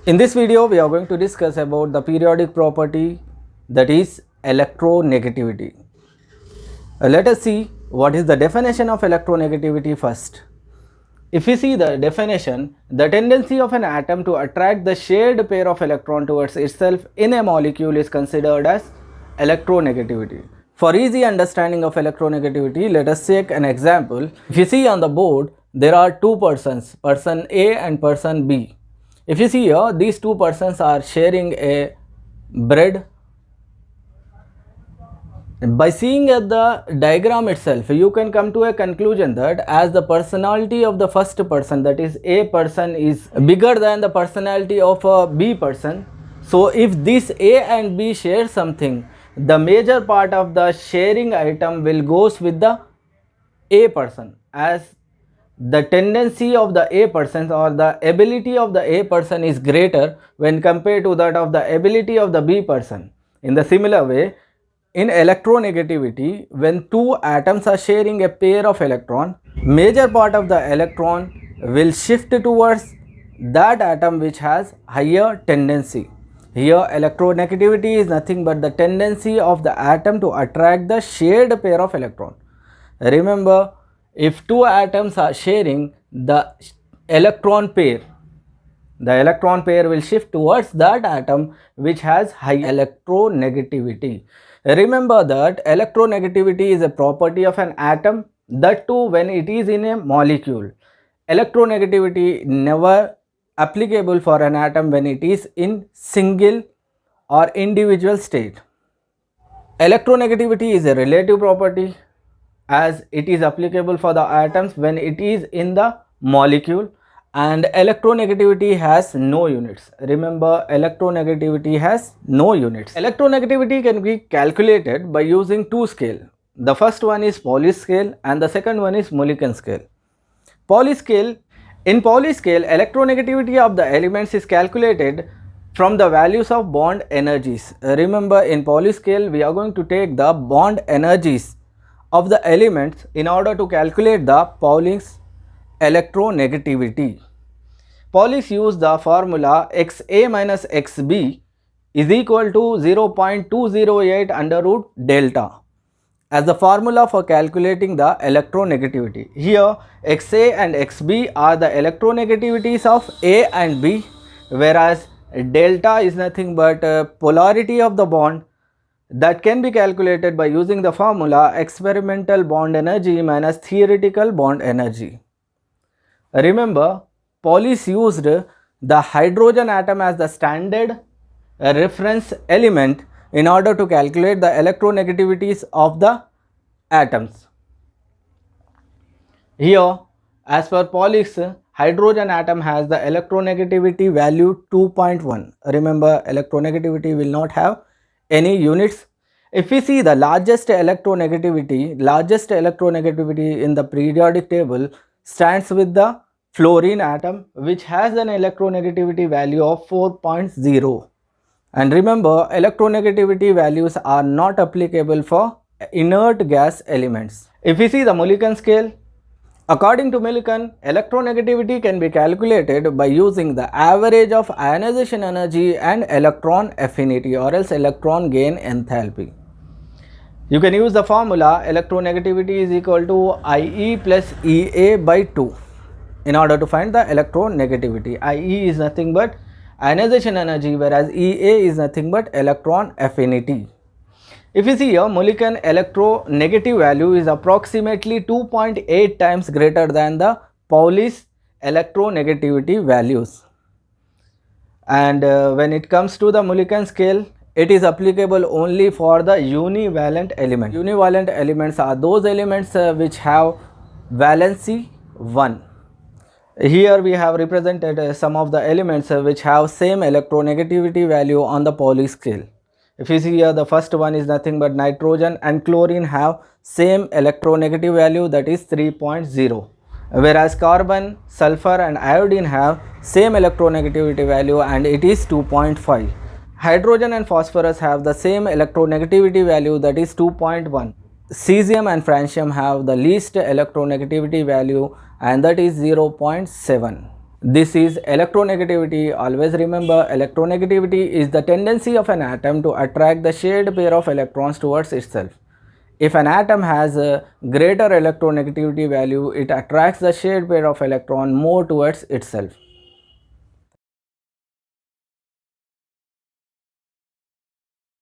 In this video, we are going to discuss about the periodic property, that is electronegativity. Let us see what is the definition of electronegativity first. If we see the definition, the tendency of an atom to attract the shared pair of electron towards itself in a molecule is considered as electronegativity. For easy understanding of electronegativity, let us take an example. If you see on the board, there are two persons, person A and person B. If you see here, these two persons are sharing a bread. By seeing at the diagram itself, you can come to a conclusion that as the personality of the first person, that is A person, is bigger than the personality of a B person, so if this A and B share something, the major part of the sharing item will goes with the A person, as the tendency of the A person or the ability of the A person is greater when compared to that of the ability of the B person. In the similar way, in electronegativity, when two atoms are sharing a pair of electron, major part of the electron will shift towards that atom which has higher tendency. Here electronegativity is nothing but the tendency of the atom to attract the shared pair of electron. Remember, if two atoms are sharing the electron pair, the electron pair will shift towards that atom which has high electronegativity. Remember that electronegativity is a property of an atom, that too when it is in a molecule. Electronegativity never applicable for an atom when it is in single or individual state. Electronegativity is a relative property, as it is applicable for the atoms when it is in the molecule, and electronegativity has no units. Remember, electronegativity has no units. Electronegativity can be calculated by using two scales. The first one is Pauli scale and the second one is Mulliken scale. Pauli scale, in Pauli scale, electronegativity of the elements is calculated from the values of bond energies. Remember, in Pauli scale, we are going to take the bond energies of the elements in order to calculate the Pauli's electronegativity. Pauli's used the formula Xa minus Xb is equal to 0.208 under root delta as the formula for calculating the electronegativity. Here Xa and Xb are the electronegativities of A and B, whereas delta is nothing but polarity of the bond that can be calculated by using the formula experimental bond energy minus theoretical bond energy. Remember, Pauli's used the hydrogen atom as the standard reference element in order to calculate the electronegativities of the atoms. Here, as per Pauli's, hydrogen atom has the electronegativity value 2.1. Remember, electronegativity will not have any units. If we see the largest electronegativity in the periodic table stands with the fluorine atom, which has an electronegativity value of 4.0. And remember, electronegativity values are not applicable for inert gas elements. If we see the Mulliken scale, according to Mulliken, electronegativity can be calculated by using the average of ionization energy and electron affinity, or else electron gain enthalpy. You can use the formula electronegativity is equal to IE plus EA by 2 in order to find the electronegativity. IE is nothing but ionization energy, whereas EA is nothing but electron affinity. If you see here, Mulliken electronegative value is approximately 2.8 times greater than the Pauli's electronegativity values. And when it comes to the Mulliken scale, it is applicable only for the univalent element. Univalent elements are those elements which have valency 1. Here we have represented some of the elements which have same electronegativity value on the Pauli scale. If you see here, the first one is nothing but nitrogen and chlorine have same electronegative value, that is 3.0. Whereas carbon, sulfur and iodine have same electronegativity value and it is 2.5. Hydrogen and phosphorus have the same electronegativity value, that is 2.1. Cesium and francium have the least electronegativity value and that is 0.7. This is electronegativity. Always remember, electronegativity is the tendency of an atom to attract the shared pair of electrons towards itself. If an atom has a greater electronegativity value, it attracts the shared pair of electron more towards itself.